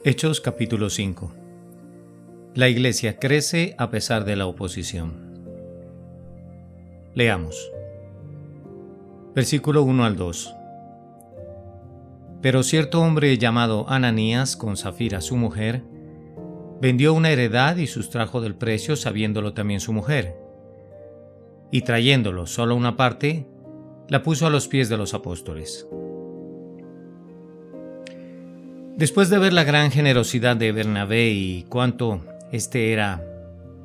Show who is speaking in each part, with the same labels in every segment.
Speaker 1: Hechos capítulo 5. La iglesia crece a pesar de la oposición. Leamos. Versículo 1 al 2. Pero cierto hombre llamado Ananías, con Safira su mujer, vendió una heredad y sustrajo del precio, sabiéndolo también su mujer. Y trayéndolo solo una parte, la puso a los pies de los apóstoles. Después de ver la gran generosidad de Bernabé y cuánto éste era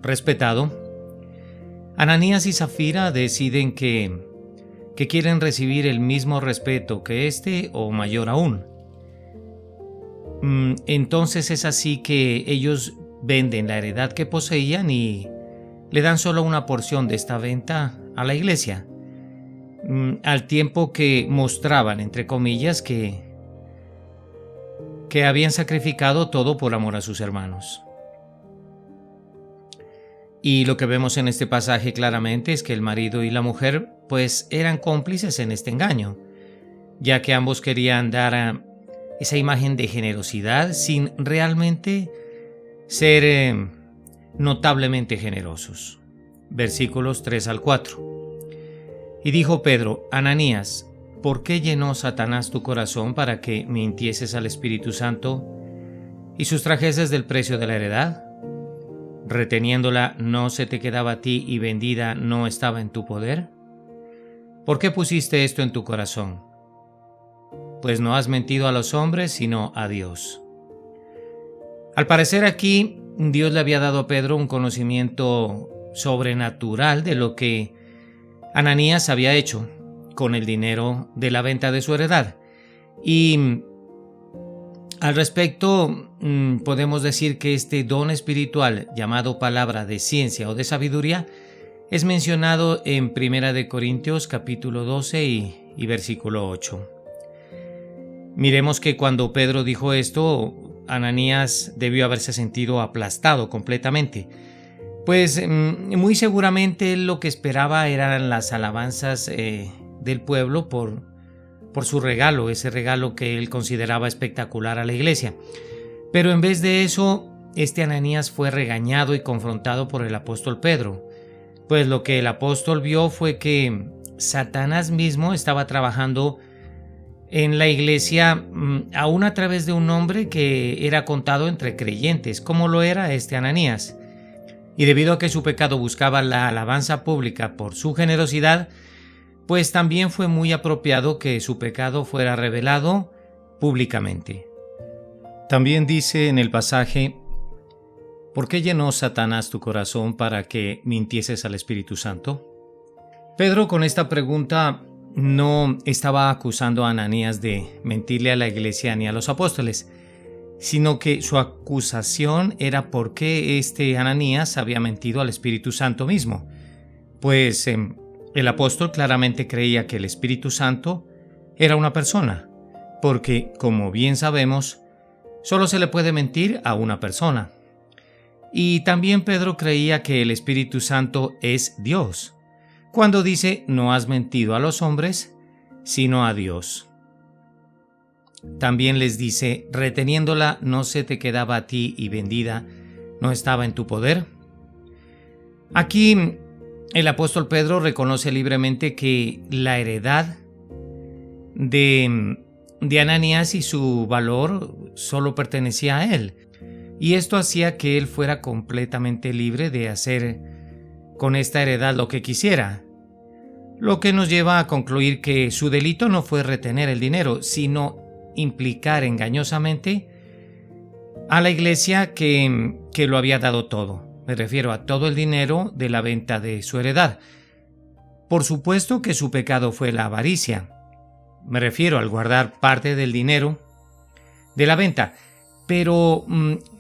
Speaker 1: respetado, Ananías y Safira deciden que quieren recibir el mismo respeto que éste o mayor aún. Entonces es así que ellos venden la heredad que poseían y le dan solo una porción de esta venta a la iglesia, al tiempo que mostraban, entre comillas, que habían sacrificado todo por amor a sus hermanos. Y lo que vemos en este pasaje claramente es que el marido y la mujer pues eran cómplices en este engaño, ya que ambos querían dar esa imagen de generosidad sin realmente ser notablemente generosos. Versículos 3 al 4. Y dijo Pedro: Ananías, ¿por qué llenó Satanás tu corazón para que mintieses al Espíritu Santo y sustrajeses del precio de la heredad? ¿Reteniéndola no se te quedaba a ti y vendida no estaba en tu poder? ¿Por qué pusiste esto en tu corazón? Pues no has mentido a los hombres, sino a Dios. Al parecer aquí, Dios le había dado a Pedro un conocimiento sobrenatural de lo que Ananías había hecho con el dinero de la venta de su heredad. Y al respecto, podemos decir que este don espiritual, llamado palabra de ciencia o de sabiduría, es mencionado en 1 Corintios capítulo 12 y versículo 8. Miremos que cuando Pedro dijo esto, Ananías debió haberse sentido aplastado completamente, pues muy seguramente él lo que esperaba eran las alabanzas del pueblo por su regalo, ese regalo que él consideraba espectacular a la iglesia. Pero en vez de eso, este Ananías fue regañado y confrontado por el apóstol Pedro, pues lo que el apóstol vio fue que Satanás mismo estaba trabajando en la iglesia, aún a través de un hombre que era contado entre creyentes, como lo era este Ananías. Y debido a que su pecado buscaba la alabanza pública por su generosidad, pues también fue muy apropiado que su pecado fuera revelado públicamente. También dice en el pasaje: ¿por qué llenó Satanás tu corazón para que mintieses al Espíritu Santo? Pedro con esta pregunta no estaba acusando a Ananías de mentirle a la iglesia ni a los apóstoles, sino que su acusación era por qué este Ananías había mentido al Espíritu Santo mismo, pues el apóstol claramente creía que el Espíritu Santo era una persona, porque, como bien sabemos, solo se le puede mentir a una persona. Y también Pedro creía que el Espíritu Santo es Dios, cuando dice: no has mentido a los hombres, sino a Dios. También les dice: reteniéndola no se te quedaba a ti y vendida no estaba en tu poder. Aquí el apóstol Pedro reconoce libremente que la heredad de Ananías y su valor solo pertenecía a él, y esto hacía que él fuera completamente libre de hacer con esta heredad lo que quisiera, lo que nos lleva a concluir que su delito no fue retener el dinero, sino implicar engañosamente a la iglesia que lo había dado todo. Me refiero a todo el dinero de la venta de su heredad. Por supuesto que su pecado fue la avaricia. Me refiero al guardar parte del dinero de la venta. Pero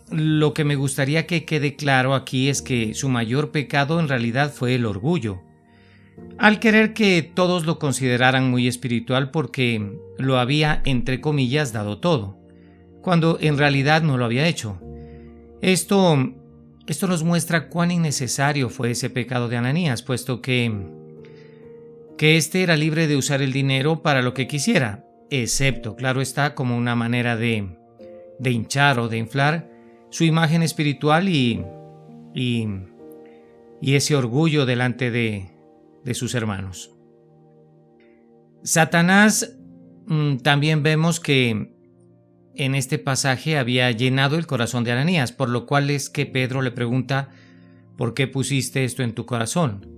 Speaker 1: lo que me gustaría que quede claro aquí es que su mayor pecado en realidad fue el orgullo, al querer que todos lo consideraran muy espiritual porque lo había, entre comillas, dado todo, cuando en realidad no lo había hecho. Esto nos muestra cuán innecesario fue ese pecado de Ananías, puesto que éste era libre de usar el dinero para lo que quisiera, excepto, claro está, como una manera de de hinchar o de inflar su imagen espiritual y ese orgullo delante de sus hermanos. Satanás también vemos que en este pasaje había llenado el corazón de Ananías, por lo cual es que Pedro le pregunta: ¿por qué pusiste esto en tu corazón?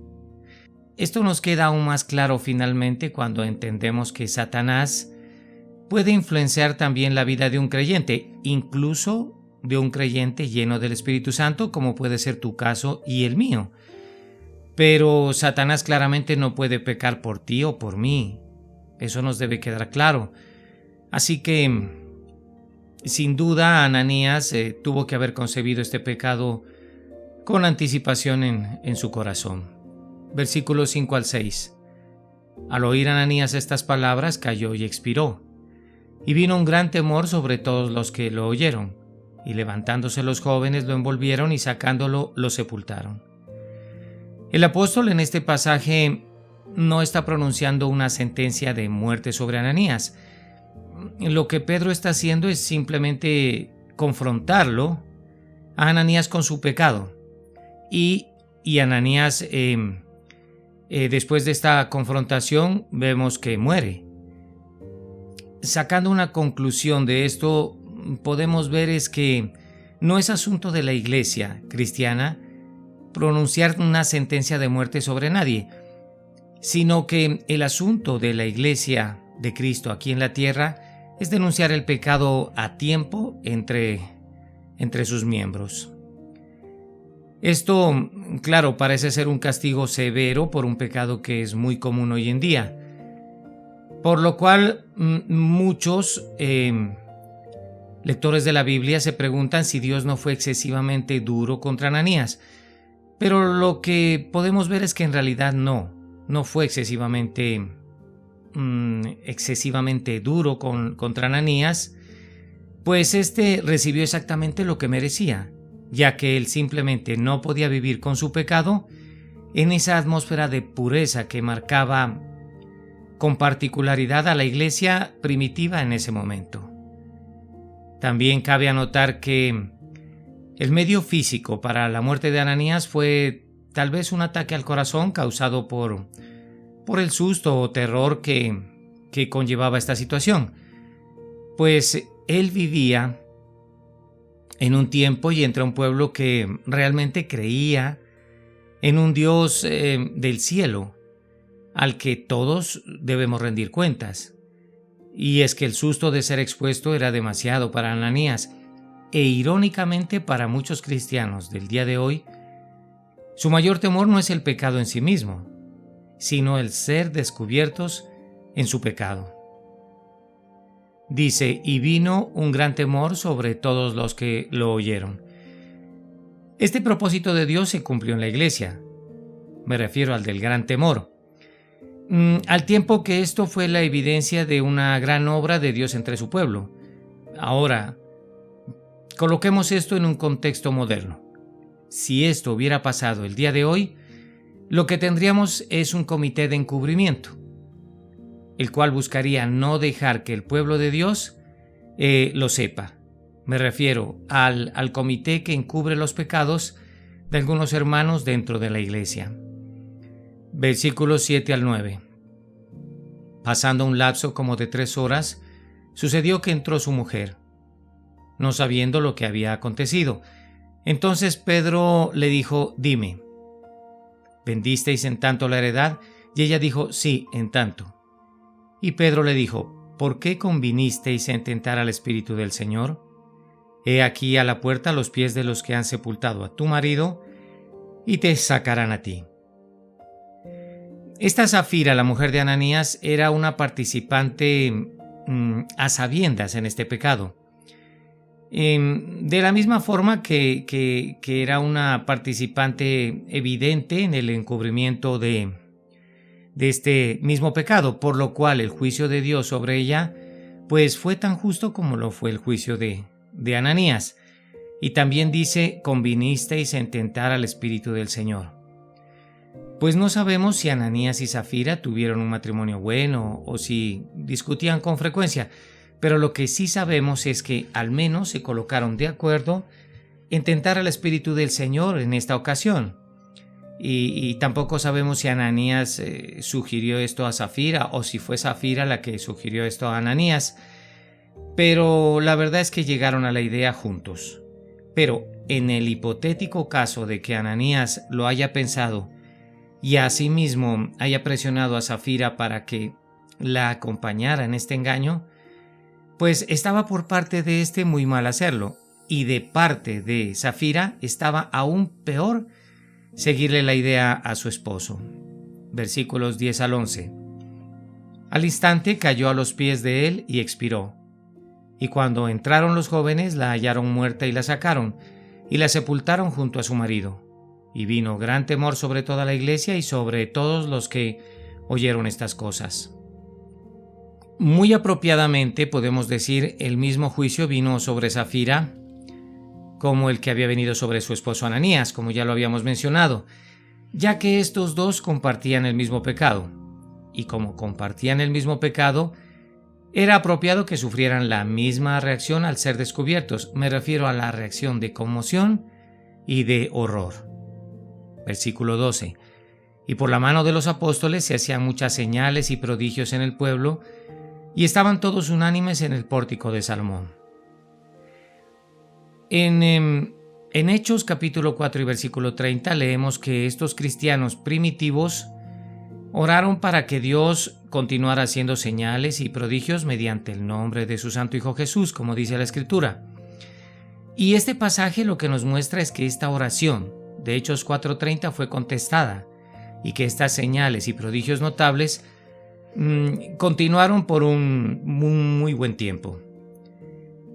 Speaker 1: Esto nos queda aún más claro finalmente cuando entendemos que Satanás puede influenciar también la vida de un creyente, incluso de un creyente lleno del Espíritu Santo, como puede ser tu caso y el mío. Pero Satanás claramente no puede pecar por ti o por mí. Eso nos debe quedar claro. Así que, sin duda, Ananías tuvo que haber concebido este pecado con anticipación en su corazón. Versículos 5 al 6. Al oír Ananías estas palabras, cayó y expiró. Y vino un gran temor sobre todos los que lo oyeron. Y levantándose los jóvenes lo envolvieron y sacándolo lo sepultaron. El apóstol en este pasaje no está pronunciando una sentencia de muerte sobre Ananías. Lo que Pedro está haciendo es simplemente confrontarlo a Ananías con su pecado. Y Ananías, después de esta confrontación, vemos que muere. Sacando una conclusión de esto, podemos ver es que no es asunto de la iglesia cristiana pronunciar una sentencia de muerte sobre nadie, sino que el asunto de la iglesia de Cristo aquí en la tierra es denunciar el pecado a tiempo entre sus miembros. Esto, claro, parece ser un castigo severo por un pecado que es muy común hoy en día, por lo cual muchos lectores de la Biblia se preguntan si Dios no fue excesivamente duro contra Ananías, pero lo que podemos ver es que en realidad no fue excesivamente duro contra Ananías, pues este recibió exactamente lo que merecía, ya que él simplemente no podía vivir con su pecado en esa atmósfera de pureza que marcaba con particularidad a la iglesia primitiva en ese momento. También cabe anotar que el medio físico para la muerte de Ananías fue tal vez un ataque al corazón causado por el susto o terror que conllevaba esta situación, pues él vivía en un tiempo y entre un pueblo que realmente creía en un Dios del cielo al que todos debemos rendir cuentas. Y es que el susto de ser expuesto era demasiado para Ananías, e irónicamente para muchos cristianos del día de hoy, su mayor temor no es el pecado en sí mismo, sino el ser descubiertos en su pecado. Dice: y vino un gran temor sobre todos los que lo oyeron. Este propósito de Dios se cumplió en la iglesia. Me refiero al del gran temor. Al tiempo que esto fue la evidencia de una gran obra de Dios entre su pueblo. Ahora, coloquemos esto en un contexto moderno. Si esto hubiera pasado el día de hoy, lo que tendríamos es un comité de encubrimiento, el cual buscaría no dejar que el pueblo de Dios lo sepa. Me refiero al comité que encubre los pecados de algunos hermanos dentro de la iglesia. Versículos 7 al 9. Pasando un lapso como de 3 horas, sucedió que entró su mujer, no sabiendo lo que había acontecido. Entonces Pedro le dijo: dime, ¿vendisteis en tanto la heredad? Y ella dijo: sí, en tanto. Y Pedro le dijo: ¿por qué convinisteis en tentar al Espíritu del Señor? He aquí a la puerta los pies de los que han sepultado a tu marido, y te sacarán a ti. Esta Safira, la mujer de Ananías, era una participante a sabiendas en este pecado. De la misma forma que era una participante evidente en el encubrimiento de este mismo pecado, por lo cual el juicio de Dios sobre ella pues fue tan justo como lo fue el juicio de Ananías. Y también dice: convinisteis en tentar al Espíritu del Señor. Pues no sabemos si Ananías y Safira tuvieron un matrimonio bueno o si discutían con frecuencia, pero lo que sí sabemos es que al menos se colocaron de acuerdo en tentar al Espíritu del Señor en esta ocasión. Y tampoco sabemos si Ananías sugirió esto a Safira o si fue Safira la que sugirió esto a Ananías, pero la verdad es que llegaron a la idea juntos. Pero en el hipotético caso de que Ananías lo haya pensado y asimismo haya presionado a Safira para que la acompañara en este engaño, pues estaba por parte de este muy mal hacerlo, y de parte de Safira estaba aún peor seguirle la idea a su esposo. Versículos 10 al 11. Al instante cayó a los pies de él y expiró. Y cuando entraron los jóvenes, la hallaron muerta y la sacaron, y la sepultaron junto a su marido. Y vino gran temor sobre toda la iglesia y sobre todos los que oyeron estas cosas. Muy apropiadamente podemos decir, el mismo juicio vino sobre Safira como el que había venido sobre su esposo Ananías, como ya lo habíamos mencionado, ya que estos dos compartían el mismo pecado. Y como compartían el mismo pecado, era apropiado que sufrieran la misma reacción al ser descubiertos. Me refiero a la reacción de conmoción y de horror. Versículo 12. Y por la mano de los apóstoles se hacían muchas señales y prodigios en el pueblo, y estaban todos unánimes en el pórtico de Salomón. En Hechos capítulo 4 y versículo 30 leemos que estos cristianos primitivos oraron para que Dios continuara haciendo señales y prodigios mediante el nombre de su Santo Hijo Jesús, como dice la Escritura. Y este pasaje lo que nos muestra es que esta oración de Hechos 4:30 fue contestada y que estas señales y prodigios notables continuaron por un muy buen tiempo.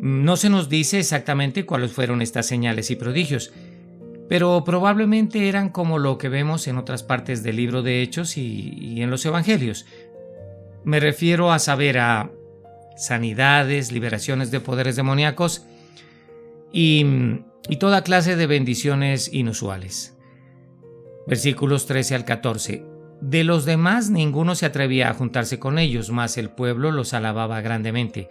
Speaker 1: No se nos dice exactamente cuáles fueron estas señales y prodigios, pero probablemente eran como lo que vemos en otras partes del libro de Hechos y en los Evangelios. Me refiero a saber a sanidades, liberaciones de poderes demoníacos y toda clase de bendiciones inusuales. Versículos 13 al 14. De los demás ninguno se atrevía a juntarse con ellos, mas el pueblo los alababa grandemente.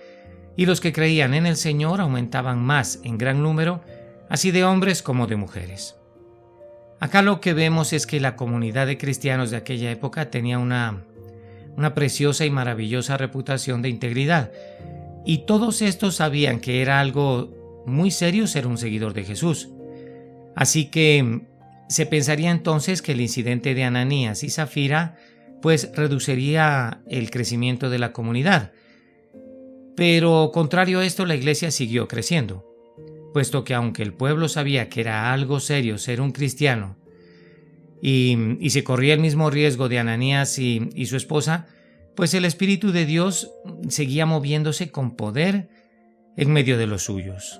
Speaker 1: Y los que creían en el Señor aumentaban más en gran número, así de hombres como de mujeres. Acá lo que vemos es que la comunidad de cristianos de aquella época tenía una preciosa y maravillosa reputación de integridad, y todos estos sabían que era algo muy serio ser un seguidor de Jesús. Así que se pensaría entonces que el incidente de Ananías y Safira pues reduciría el crecimiento de la comunidad. Pero contrario a esto, la iglesia siguió creciendo, puesto que aunque el pueblo sabía que era algo serio ser un cristiano y se corría el mismo riesgo de Ananías y su esposa, pues el Espíritu de Dios seguía moviéndose con poder en medio de los suyos.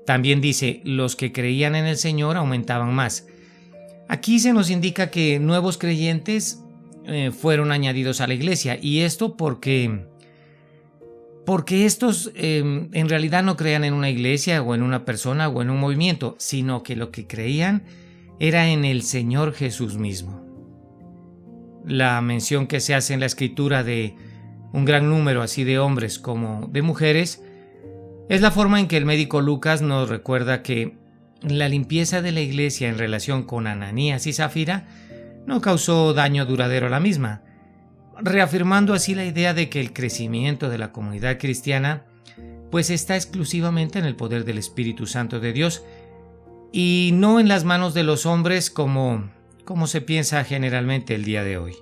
Speaker 1: También dice, los que creían en el Señor aumentaban más. Aquí se nos indica que nuevos creyentes fueron añadidos a la iglesia, y esto porque estos en realidad no creían en una iglesia o en una persona o en un movimiento, sino que lo que creían era en el Señor Jesús mismo. La mención que se hace en la Escritura de un gran número así de hombres como de mujeres es la forma en que el médico Lucas nos recuerda que la limpieza de la iglesia en relación con Ananías y Safira no causó daño duradero a la misma, reafirmando así la idea de que el crecimiento de la comunidad cristiana pues está exclusivamente en el poder del Espíritu Santo de Dios y no en las manos de los hombres como se piensa generalmente el día de hoy.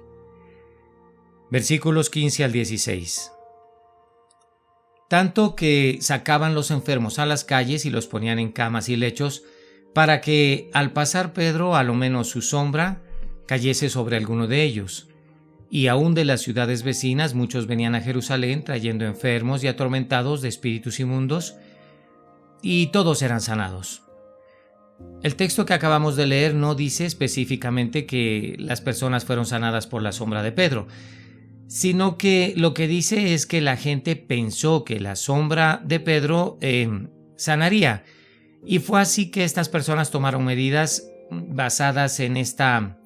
Speaker 1: Versículos 15 al 16. Tanto que sacaban los enfermos a las calles y los ponían en camas y lechos para que al pasar Pedro a lo menos su sombra cayese sobre alguno de ellos. Y aún de las ciudades vecinas muchos venían a Jerusalén trayendo enfermos y atormentados de espíritus inmundos, y todos eran sanados. El texto que acabamos de leer no dice específicamente que las personas fueron sanadas por la sombra de Pedro, sino que lo que dice es que la gente pensó que la sombra de Pedro sanaría, y fue así que estas personas tomaron medidas basadas en esta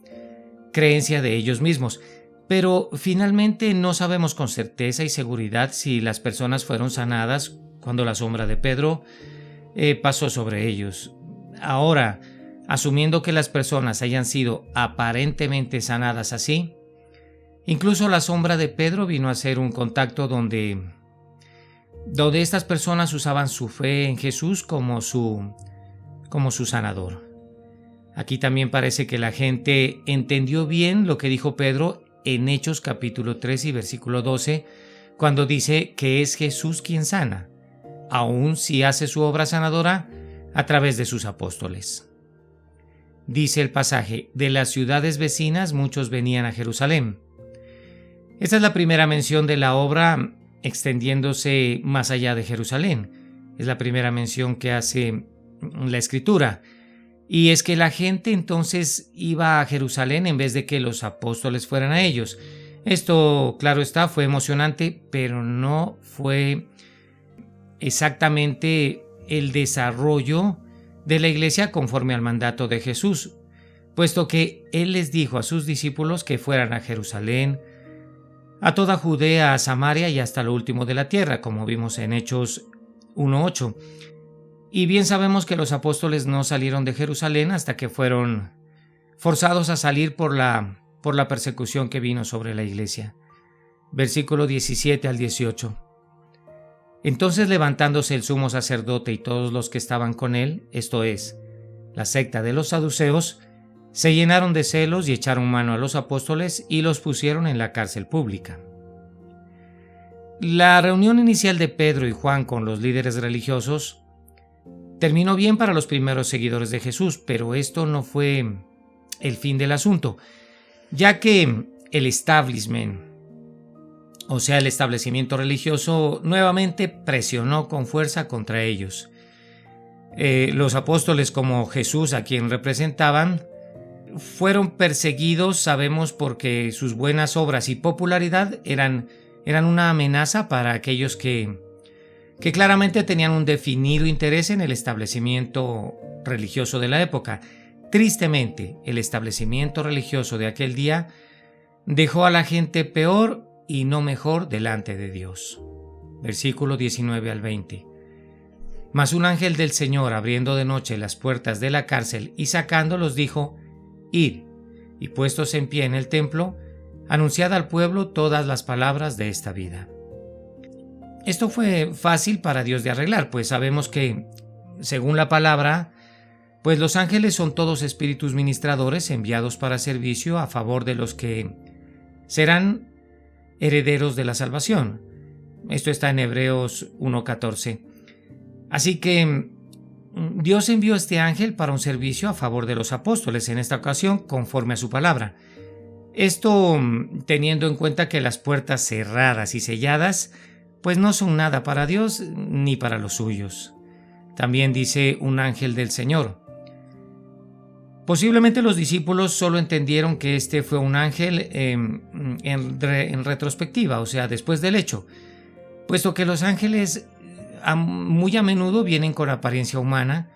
Speaker 1: creencia de ellos mismos. Pero finalmente no sabemos con certeza y seguridad si las personas fueron sanadas cuando la sombra de Pedro pasó sobre ellos. Ahora, asumiendo que las personas hayan sido aparentemente sanadas así, incluso la sombra de Pedro vino a ser un contacto donde estas personas usaban su fe en Jesús como su sanador. Aquí también parece que la gente entendió bien lo que dijo Pedro en Hechos capítulo 3 y versículo 12, cuando dice que es Jesús quien sana, aun si hace su obra sanadora a través de sus apóstoles. Dice el pasaje, de las ciudades vecinas muchos venían a Jerusalén. Esta es la primera mención de la obra extendiéndose más allá de Jerusalén. Es la primera mención que hace la Escritura. Y es que la gente entonces iba a Jerusalén en vez de que los apóstoles fueran a ellos. Esto, claro está, fue emocionante, pero no fue exactamente el desarrollo de la iglesia conforme al mandato de Jesús, puesto que Él les dijo a sus discípulos que fueran a Jerusalén, a toda Judea, a Samaria y hasta lo último de la tierra, como vimos en Hechos 1:8. Y bien sabemos que los apóstoles no salieron de Jerusalén hasta que fueron forzados a salir por la persecución que vino sobre la iglesia. Versículo 17 al 18. Entonces, levantándose el sumo sacerdote y todos los que estaban con él, esto es, la secta de los saduceos, se llenaron de celos y echaron mano a los apóstoles y los pusieron en la cárcel pública. La reunión inicial de Pedro y Juan con los líderes religiosos terminó bien para los primeros seguidores de Jesús, pero esto no fue el fin del asunto, ya que el establishment, o sea, el establecimiento religioso, nuevamente presionó con fuerza contra ellos. Los apóstoles, como Jesús, a quien representaban, fueron perseguidos, sabemos, porque sus buenas obras y popularidad eran una amenaza para aquellos que claramente tenían un definido interés en el establecimiento religioso de la época. Tristemente, el establecimiento religioso de aquel día dejó a la gente peor y no mejor delante de Dios. Versículo 19 al 20. Mas un ángel del Señor, abriendo de noche las puertas de la cárcel y sacándolos, dijo: Id, y puestos en pie en el templo, anunciad al pueblo todas las palabras de esta vida. Esto fue fácil para Dios de arreglar, pues sabemos que, según la palabra, pues los ángeles son todos espíritus ministradores enviados para servicio a favor de los que serán herederos de la salvación. Esto está en Hebreos 1:14. Así que Dios envió a este ángel para un servicio a favor de los apóstoles, en esta ocasión conforme a su palabra. Esto teniendo en cuenta que las puertas cerradas y selladas pues no son nada para Dios ni para los suyos. También dice un ángel del Señor. Posiblemente los discípulos solo entendieron que este fue un ángel en retrospectiva, o sea, después del hecho, puesto que los ángeles muy a menudo vienen con apariencia humana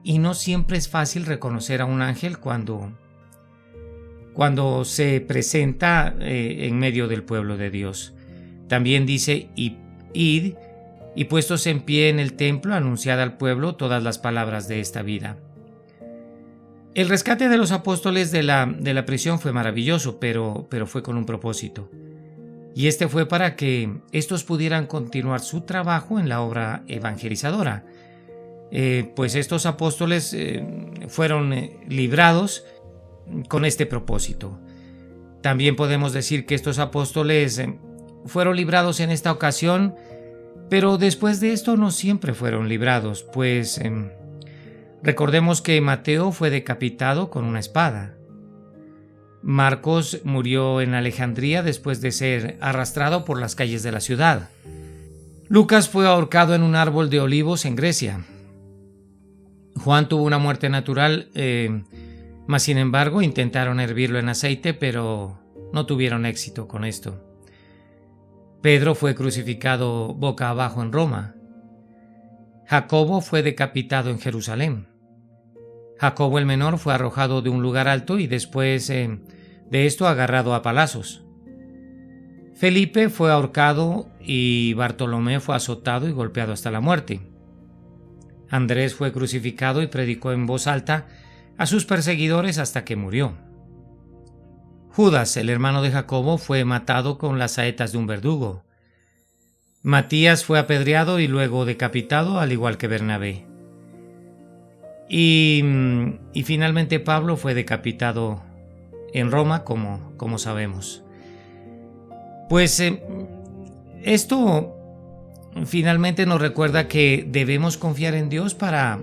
Speaker 1: y no siempre es fácil reconocer a un ángel cuando se presenta en medio del pueblo de Dios. También dice: Id, y puestos en pie en el templo, anunciad al pueblo todas las palabras de esta vida. El rescate de los apóstoles de la prisión fue maravilloso, pero fue con un propósito. Y este fue para que estos pudieran continuar su trabajo en la obra evangelizadora. Pues estos apóstoles fueron librados con este propósito. También podemos decir que estos apóstoles fueron librados en esta ocasión, pero después de esto no siempre fueron librados, pues recordemos que Mateo fue decapitado con una espada. Marcos murió en Alejandría después de ser arrastrado por las calles de la ciudad. Lucas fue ahorcado en un árbol de olivos en Grecia. Juan tuvo una muerte natural, mas sin embargo intentaron hervirlo en aceite, pero no tuvieron éxito con esto. Pedro fue crucificado boca abajo en Roma. Jacobo fue decapitado en Jerusalén. Jacobo el menor fue arrojado de un lugar alto y después de esto agarrado a palazos. Felipe fue ahorcado y Bartolomé fue azotado y golpeado hasta la muerte. Andrés fue crucificado y predicó en voz alta a sus perseguidores hasta que murió. Judas, el hermano de Jacobo, fue matado con las saetas de un verdugo. Matías fue apedreado y luego decapitado, al igual que Bernabé. Y finalmente Pablo fue decapitado en Roma, como sabemos. Pues esto finalmente nos recuerda que debemos confiar en Dios para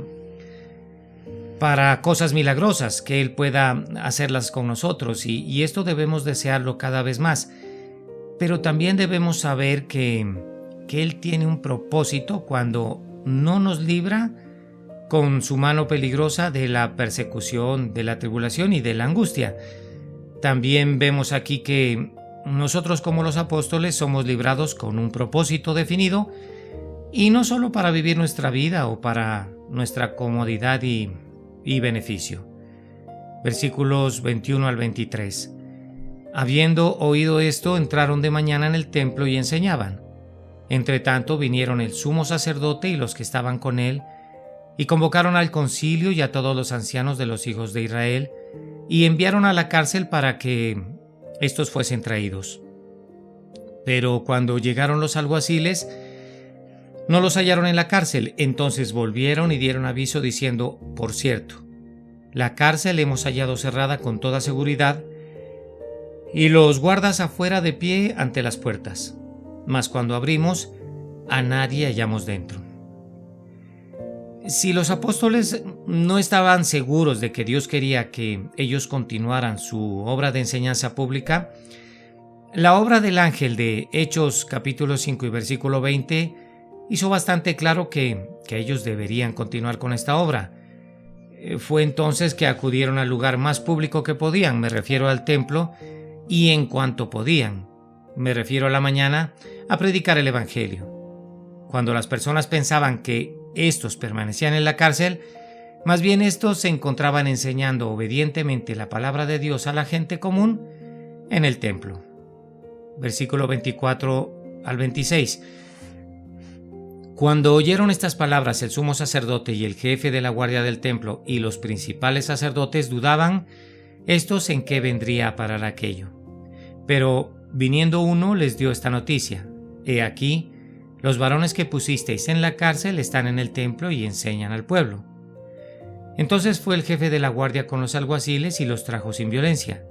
Speaker 1: cosas milagrosas, que Él pueda hacerlas con nosotros, y esto debemos desearlo cada vez más. Pero también debemos saber que Él tiene un propósito cuando no nos libra con su mano peligrosa de la persecución, de la tribulación y de la angustia. También vemos aquí que nosotros, como los apóstoles, somos librados con un propósito definido, y no solo para vivir nuestra vida o para nuestra comodidad y beneficio. Versículos 21 al 23. Habiendo oído esto, entraron de mañana en el templo y enseñaban. Entretanto vinieron el sumo sacerdote y los que estaban con él, y convocaron al concilio y a todos los ancianos de los hijos de Israel, y enviaron a la cárcel para que estos fuesen traídos. Pero cuando llegaron los alguaciles, no los hallaron en la cárcel. Entonces volvieron y dieron aviso diciendo: por cierto, la cárcel hemos hallado cerrada con toda seguridad, y los guardas afuera de pie ante las puertas. Mas cuando abrimos, a nadie hallamos dentro. Si los apóstoles no estaban seguros de que Dios quería que ellos continuaran su obra de enseñanza pública, la obra del ángel de Hechos capítulo 5 y versículo 20 hizo bastante claro que ellos deberían continuar con esta obra. Fue entonces que acudieron al lugar más público que podían, me refiero al templo, y en cuanto podían, me refiero a la mañana, a predicar el evangelio. Cuando las personas pensaban que estos permanecían en la cárcel, más bien estos se encontraban enseñando obedientemente la palabra de Dios a la gente común en el templo. Versículo 24 al 26. Cuando oyeron estas palabras, el sumo sacerdote y el jefe de la guardia del templo y los principales sacerdotes dudaban estos en qué vendría a parar aquello. Pero viniendo uno les dio esta noticia: he aquí, los varones que pusisteis en la cárcel están en el templo y enseñan al pueblo. Entonces fue el jefe de la guardia con los alguaciles y los trajo sin violencia,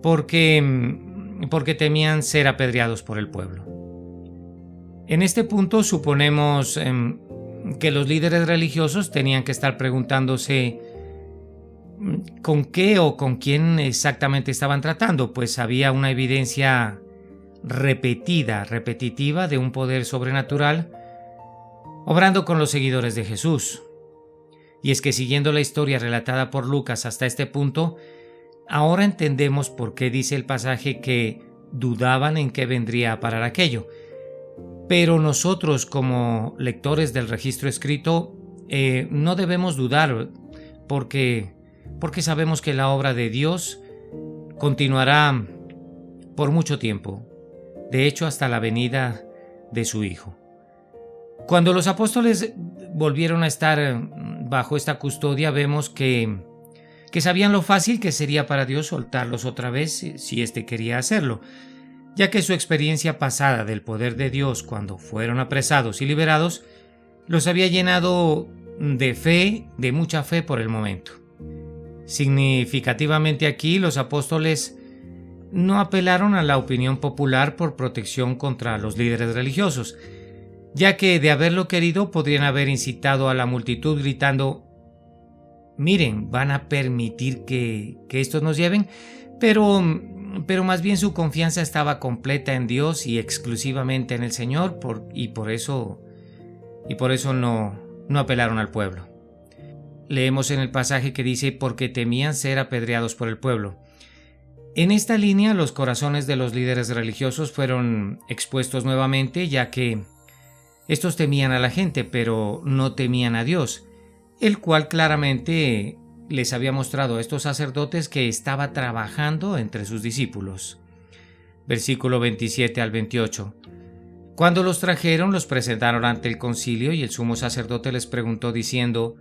Speaker 1: porque temían ser apedreados por el pueblo. En este punto suponemos que los líderes religiosos tenían que estar preguntándose con qué o con quién exactamente estaban tratando, pues había una evidencia repetitiva de un poder sobrenatural obrando con los seguidores de Jesús. Y es que, siguiendo la historia relatada por Lucas hasta este punto, ahora entendemos por qué dice el pasaje que dudaban en qué vendría a parar aquello. Pero nosotros, como lectores del registro escrito, no debemos dudar, porque sabemos que la obra de Dios continuará por mucho tiempo, de hecho hasta la venida de su Hijo. Cuando los apóstoles volvieron a estar bajo esta custodia, vemos que sabían lo fácil que sería para Dios soltarlos otra vez si éste quería hacerlo, ya que su experiencia pasada del poder de Dios cuando fueron apresados y liberados los había llenado de fe, de mucha fe por el momento. Significativamente aquí, los apóstoles no apelaron a la opinión popular por protección contra los líderes religiosos, ya que de haberlo querido podrían haber incitado a la multitud gritando: miren, van a permitir que estos nos lleven, pero más bien su confianza estaba completa en Dios y exclusivamente en el Señor, y por eso no apelaron al pueblo. Leemos en el pasaje que dice: porque temían ser apedreados por el pueblo. En esta línea, los corazones de los líderes religiosos fueron expuestos nuevamente, ya que estos temían a la gente, pero no temían a Dios, el cual claramente les había mostrado a estos sacerdotes que estaba trabajando entre sus discípulos. Versículo 27 al 28. Cuando los trajeron, los presentaron ante el concilio y el sumo sacerdote les preguntó diciendo: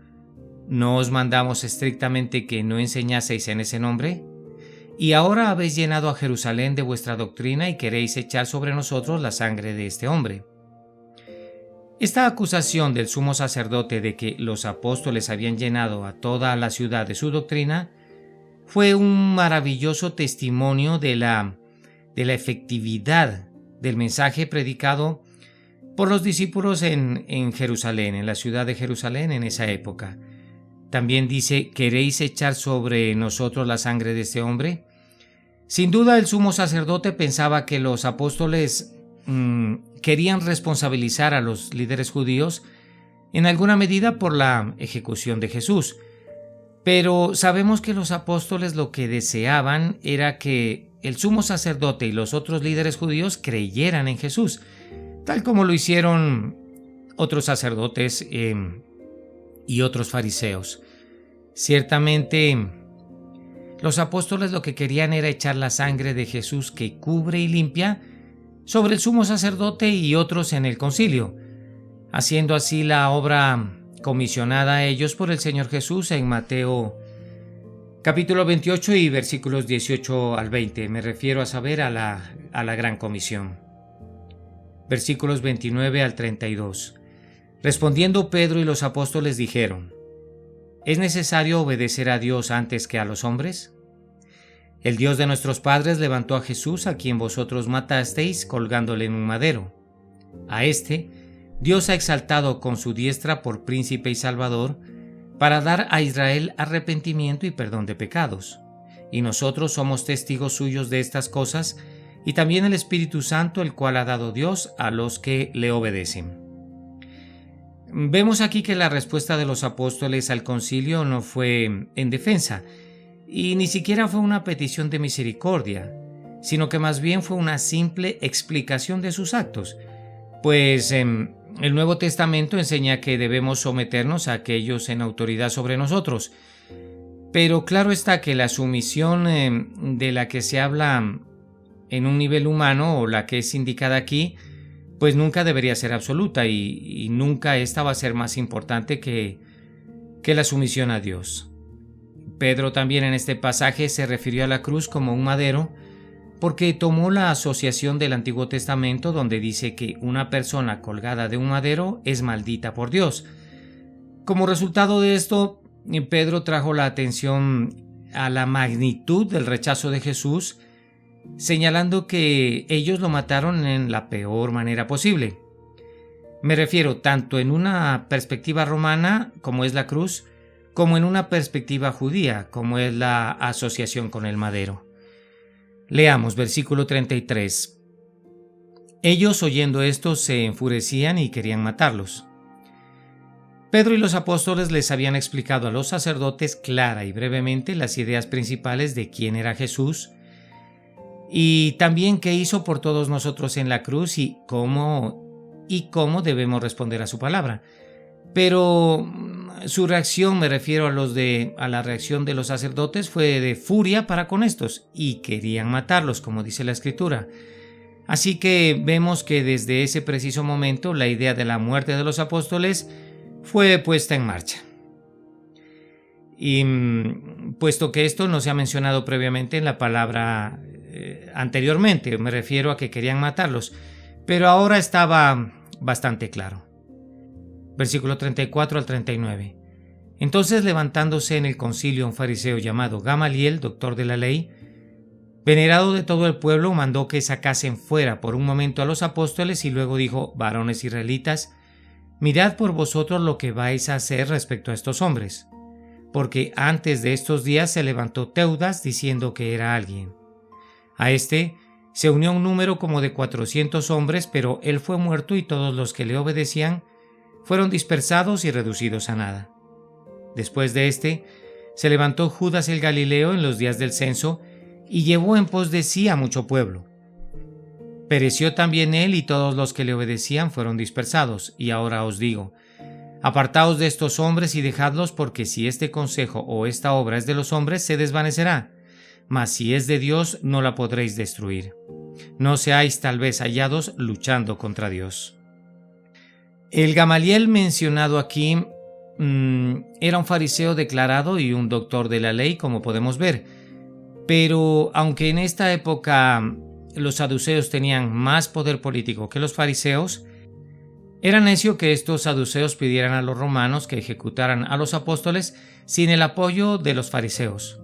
Speaker 1: ¿No os mandamos estrictamente que no enseñaseis en ese nombre? Y ahora habéis llenado a Jerusalén de vuestra doctrina y queréis echar sobre nosotros la sangre de este hombre. Esta acusación del sumo sacerdote de que los apóstoles habían llenado a toda la ciudad de su doctrina fue un maravilloso testimonio de la efectividad del mensaje predicado por los discípulos en Jerusalén, en la ciudad de Jerusalén en esa época. También dice: ¿queréis echar sobre nosotros la sangre de este hombre? Sin duda el sumo sacerdote pensaba que los apóstoles querían responsabilizar a los líderes judíos en alguna medida por la ejecución de Jesús. Pero sabemos que los apóstoles lo que deseaban era que el sumo sacerdote y los otros líderes judíos creyeran en Jesús, tal como lo hicieron otros sacerdotes y otros fariseos. Ciertamente, los apóstoles lo que querían era echar la sangre de Jesús que cubre y limpia sobre el sumo sacerdote y otros en el concilio, haciendo así la obra comisionada a ellos por el Señor Jesús en Mateo capítulo 28 y versículos 18 al 20. Me refiero a la gran comisión. Versículos 29 al 32. Respondiendo Pedro y los apóstoles dijeron: ¿Es necesario obedecer a Dios antes que a los hombres? El Dios de nuestros padres levantó a Jesús, a quien vosotros matasteis colgándole en un madero. A este Dios ha exaltado con su diestra por príncipe y salvador, para dar a Israel arrepentimiento y perdón de pecados. Y nosotros somos testigos suyos de estas cosas, y también el Espíritu Santo, el cual ha dado Dios a los que le obedecen. Vemos aquí que la respuesta de los apóstoles al concilio no fue en defensa, y ni siquiera fue una petición de misericordia, sino que más bien fue una simple explicación de sus actos, pues el Nuevo Testamento enseña que debemos someternos a aquellos en autoridad sobre nosotros. Pero claro está que la sumisión de la que se habla en un nivel humano, o la que es indicada aquí, pues nunca debería ser absoluta, y nunca esta va a ser más importante que la sumisión a Dios. Pedro también en este pasaje se refirió a la cruz como un madero, porque tomó la asociación del Antiguo Testamento, donde dice que una persona colgada de un madero es maldita por Dios. Como resultado de esto, Pedro trajo la atención a la magnitud del rechazo de Jesús, señalando que ellos lo mataron en la peor manera posible. Me refiero tanto en una perspectiva romana, como es la cruz, como en una perspectiva judía, como es la asociación con el madero. Leamos versículo 33. Ellos, oyendo esto, se enfurecían y querían matarlos. Pedro y los apóstoles les habían explicado a los sacerdotes clara y brevemente las ideas principales de quién era Jesús, y también qué hizo por todos nosotros en la cruz y cómo debemos responder a su palabra. Pero su reacción, me refiero a la reacción de los sacerdotes, fue de furia para con estos, y querían matarlos, como dice la Escritura. Así que vemos que desde ese preciso momento la idea de la muerte de los apóstoles fue puesta en marcha. Y puesto que esto no se ha mencionado previamente en la palabra anteriormente, me refiero a que querían matarlos, pero ahora estaba bastante claro. Versículo 34 al 39. Entonces, levantándose en el concilio un fariseo llamado Gamaliel, doctor de la ley, venerado de todo el pueblo, mandó que sacasen fuera por un momento a los apóstoles y luego dijo: varones israelitas, mirad por vosotros lo que vais a hacer respecto a estos hombres, porque antes de estos días se levantó Teudas diciendo que era alguien. A este se unió un número como de 400 hombres, pero él fue muerto y todos los que le obedecían fueron dispersados y reducidos a nada. Después de este, se levantó Judas el Galileo en los días del censo y llevó en pos de sí a mucho pueblo. Pereció también él y todos los que le obedecían fueron dispersados. Y ahora os digo, apartaos de estos hombres y dejadlos, porque si este consejo o esta obra es de los hombres, se desvanecerá, mas si es de Dios, no la podréis destruir. no seáis tal vez hallados luchando contra Dios. El Gamaliel mencionado aquí era un fariseo declarado y un doctor de la ley, como podemos ver. Pero aunque en esta época los saduceos tenían más poder político que los fariseos, era necio que estos saduceos pidieran a los romanos que ejecutaran a los apóstoles sin el apoyo de los fariseos,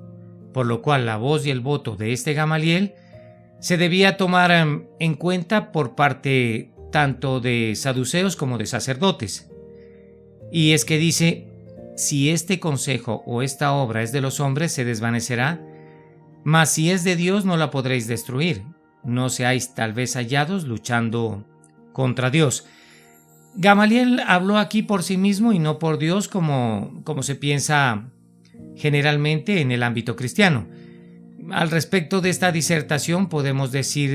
Speaker 1: por lo cual la voz y el voto de este Gamaliel se debía tomar en cuenta por parte tanto de saduceos como de sacerdotes. Y es que dice: si este consejo o esta obra es de los hombres, se desvanecerá, mas si es de Dios, no la podréis destruir. No seáis tal vez hallados luchando contra Dios. Gamaliel habló aquí por sí mismo y no por Dios, como se piensa generalmente en el ámbito cristiano. Al respecto de esta disertación podemos decir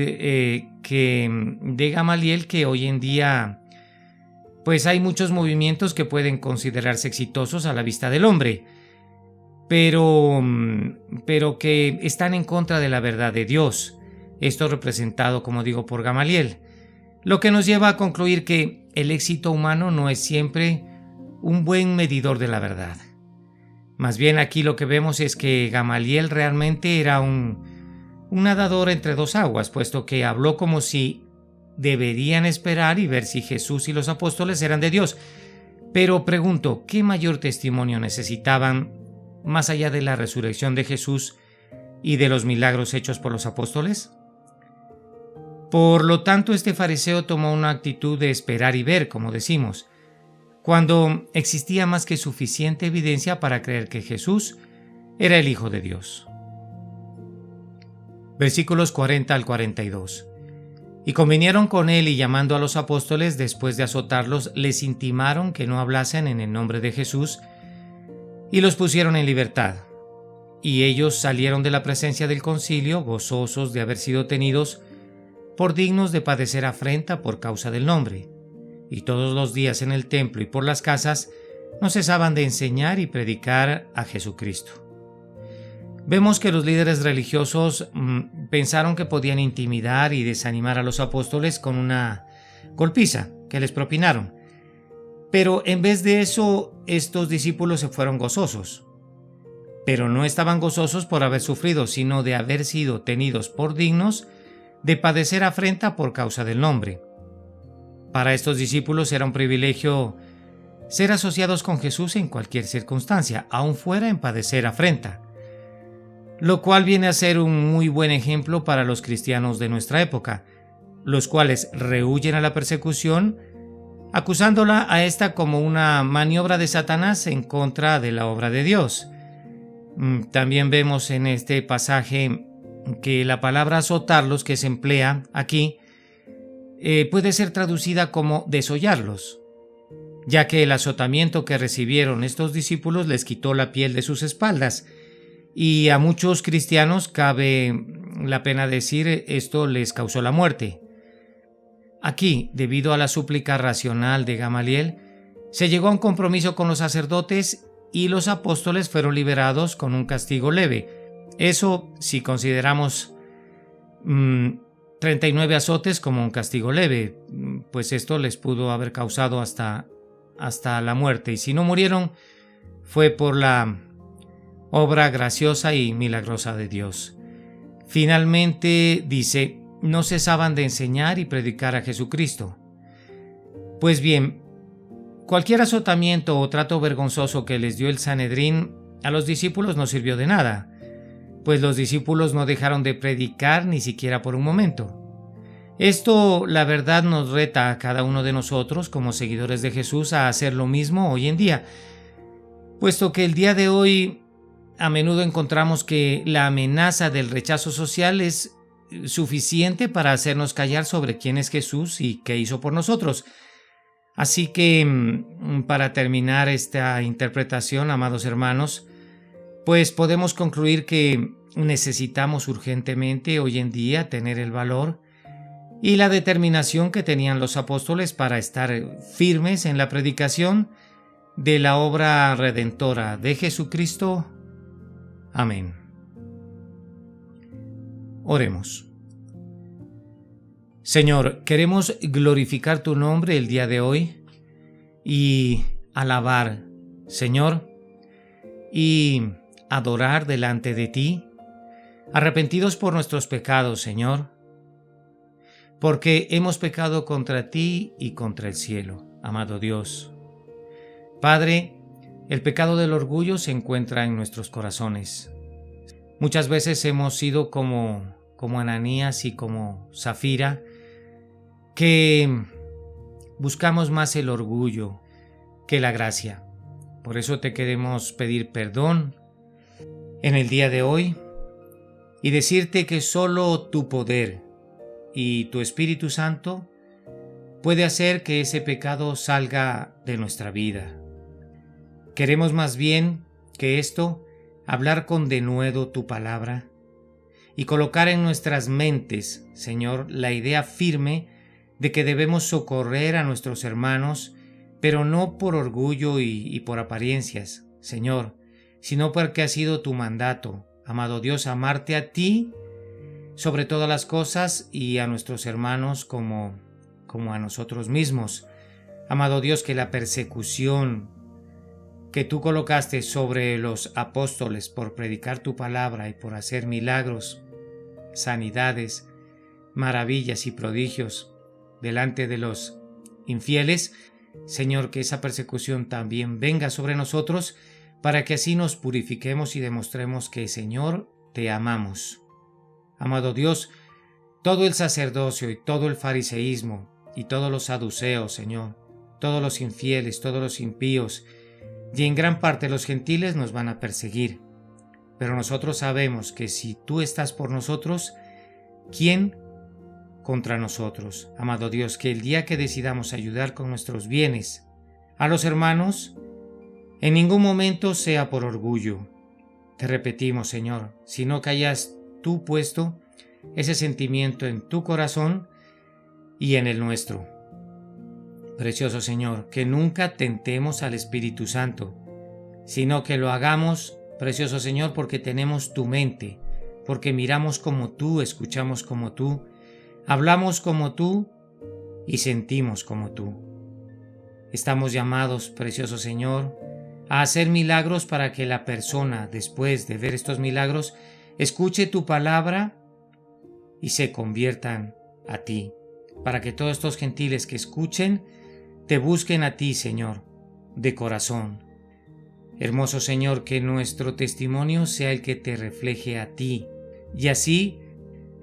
Speaker 1: que de Gamaliel que hoy en día pues hay muchos movimientos que pueden considerarse exitosos a la vista del hombre, pero que están en contra de la verdad de Dios. Esto representado, como digo, por Gamaliel, lo que nos lleva a concluir que el éxito humano no es siempre un buen medidor de la verdad. Más bien aquí lo que vemos es que Gamaliel realmente era un nadador entre dos aguas, puesto que habló como si deberían esperar y ver si Jesús y los apóstoles eran de Dios. Pero pregunto, ¿qué mayor testimonio necesitaban más allá de la resurrección de Jesús y de los milagros hechos por los apóstoles? Por lo tanto, este fariseo tomó una actitud de esperar y ver, como decimos, cuando existía más que suficiente evidencia para creer que Jesús era el Hijo de Dios. Versículos 40 al 42. Y convinieron con él, y llamando a los apóstoles, después de azotarlos, les intimaron que no hablasen en el nombre de Jesús, y los pusieron en libertad. Y ellos salieron de la presencia del concilio, gozosos de haber sido tenidos por dignos de padecer afrenta por causa del nombre. Y todos los días en el templo y por las casas no cesaban de enseñar y predicar a Jesucristo. Vemos que los líderes religiosos pensaron que podían intimidar y desanimar a los apóstoles con una golpiza que les propinaron. Pero en vez de eso, estos discípulos se fueron gozosos. Pero no estaban gozosos por haber sufrido, sino de haber sido tenidos por dignos de padecer afrenta por causa del nombre. Para estos discípulos era un privilegio ser asociados con Jesús en cualquier circunstancia, aun fuera en padecer afrenta, lo cual viene a ser un muy buen ejemplo para los cristianos de nuestra época, los cuales rehúyen a la persecución, acusándola a esta como una maniobra de Satanás en contra de la obra de Dios. También vemos en este pasaje que la palabra azotarlos que se emplea aquí puede ser traducida como desollarlos, ya que el azotamiento que recibieron estos discípulos les quitó la piel de sus espaldas, y a muchos cristianos, cabe la pena decir, esto les causó la muerte. Aquí, debido a la súplica racional de Gamaliel, se llegó a un compromiso con los sacerdotes y los apóstoles fueron liberados con un castigo leve. Eso si consideramos 39 azotes como un castigo leve, pues esto les pudo haber causado hasta la muerte, y si no murieron fue por la obra graciosa y milagrosa de Dios. Finalmente dice, no cesaban de enseñar y predicar a Jesucristo. Pues bien, cualquier azotamiento o trato vergonzoso que les dio el Sanedrín a los discípulos no sirvió de nada, pues los discípulos no dejaron de predicar ni siquiera por un momento. Esto, la verdad, nos reta a cada uno de nosotros como seguidores de Jesús a hacer lo mismo hoy en día, puesto que el día de hoy a menudo encontramos que la amenaza del rechazo social es suficiente para hacernos callar sobre quién es Jesús y qué hizo por nosotros. Así que, para terminar esta interpretación, amados hermanos, pues podemos concluir que necesitamos urgentemente hoy en día tener el valor y la determinación que tenían los apóstoles para estar firmes en la predicación de la obra redentora de Jesucristo. Amén. Oremos. Señor, queremos glorificar tu nombre el día de hoy y alabar, Señor, y adorar delante de ti, arrepentidos por nuestros pecados, Señor, porque hemos pecado contra ti y contra el cielo, amado Dios. Padre, el pecado del orgullo se encuentra en nuestros corazones. Muchas veces hemos sido como Ananías y como Zafira, que buscamos más el orgullo que la gracia. Por eso te queremos pedir perdón en el día de hoy y decirte que solo tu poder y tu Espíritu Santo puede hacer que ese pecado salga de nuestra vida. Queremos más bien que esto, hablar con denuedo tu palabra y colocar en nuestras mentes, Señor, la idea firme de que debemos socorrer a nuestros hermanos, pero no por orgullo y por apariencias, Señor, sino porque ha sido tu mandato, amado Dios, amarte a ti sobre todas las cosas y a nuestros hermanos como a nosotros mismos. Amado Dios, que la persecución que tú colocaste sobre los apóstoles por predicar tu palabra y por hacer milagros, sanidades, maravillas y prodigios delante de los infieles, Señor, que esa persecución también venga sobre nosotros para que así nos purifiquemos y demostremos que, Señor, te amamos. Amado Dios, todo el sacerdocio y todo el fariseísmo y todos los saduceos, Señor, todos los infieles, todos los impíos y en gran parte los gentiles nos van a perseguir. Pero nosotros sabemos que si tú estás por nosotros, ¿quién contra nosotros? Amado Dios, que el día que decidamos ayudar con nuestros bienes a los hermanos, en ningún momento sea por orgullo. Te repetimos, Señor, sino que hayas tú puesto ese sentimiento en tu corazón y en el nuestro. Precioso Señor, que nunca tentemos al Espíritu Santo, sino que lo hagamos, precioso Señor, porque tenemos tu mente, porque miramos como tú, escuchamos como tú, hablamos como tú y sentimos como tú. Estamos llamados, precioso Señor, a hacer milagros para que la persona, después de ver estos milagros, escuche tu palabra y se conviertan a ti, para que todos estos gentiles que escuchen te busquen a ti, Señor, de corazón. Hermoso Señor, que nuestro testimonio sea el que te refleje a ti, y así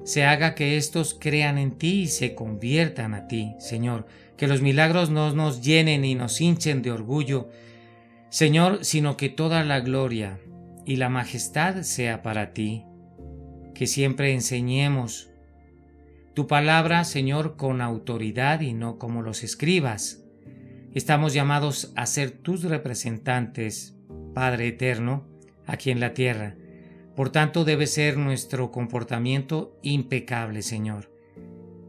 Speaker 1: se haga que éstos crean en ti y se conviertan a ti, Señor. Que los milagros no nos llenen y nos hinchen de orgullo, Señor, sino que toda la gloria y la majestad sea para ti. Que siempre enseñemos tu palabra, Señor, con autoridad y no como los escribas. Estamos llamados a ser tus representantes, Padre eterno, aquí en la tierra. Por tanto, debe ser nuestro comportamiento impecable, Señor.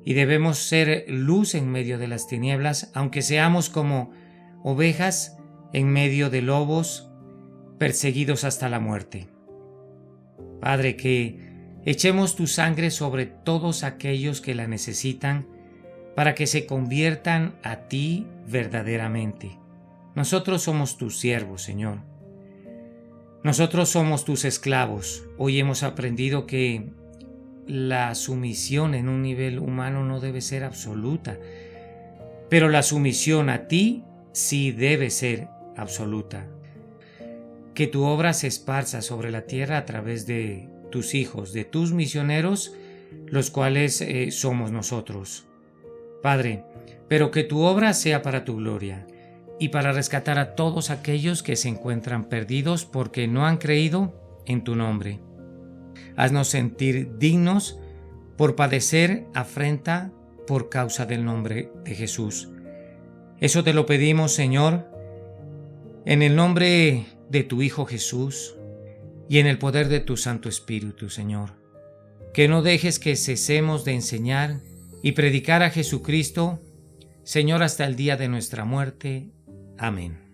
Speaker 1: Y debemos ser luz en medio de las tinieblas, aunque seamos como ovejas en medio de lobos, perseguidos hasta la muerte. Padre, que echemos tu sangre sobre todos aquellos que la necesitan, para que se conviertan a ti verdaderamente. Nosotros somos tus siervos, Señor. Nosotros somos tus esclavos. Hoy hemos aprendido que la sumisión en un nivel humano no debe ser absoluta, pero la sumisión a ti sí debe ser absoluta. Que tu obra se esparza sobre la tierra a través de tus hijos, de tus misioneros, los cuales somos nosotros. Padre, pero que tu obra sea para tu gloria y para rescatar a todos aquellos que se encuentran perdidos porque no han creído en tu nombre. Haznos sentir dignos por padecer afrenta por causa del nombre de Jesús. Eso te lo pedimos, Señor, en el nombre de tu Hijo Jesús y en el poder de tu Santo Espíritu, Señor. Que no dejes que cesemos de enseñar y predicar a Jesucristo, Señor, hasta el día de nuestra muerte. Amén.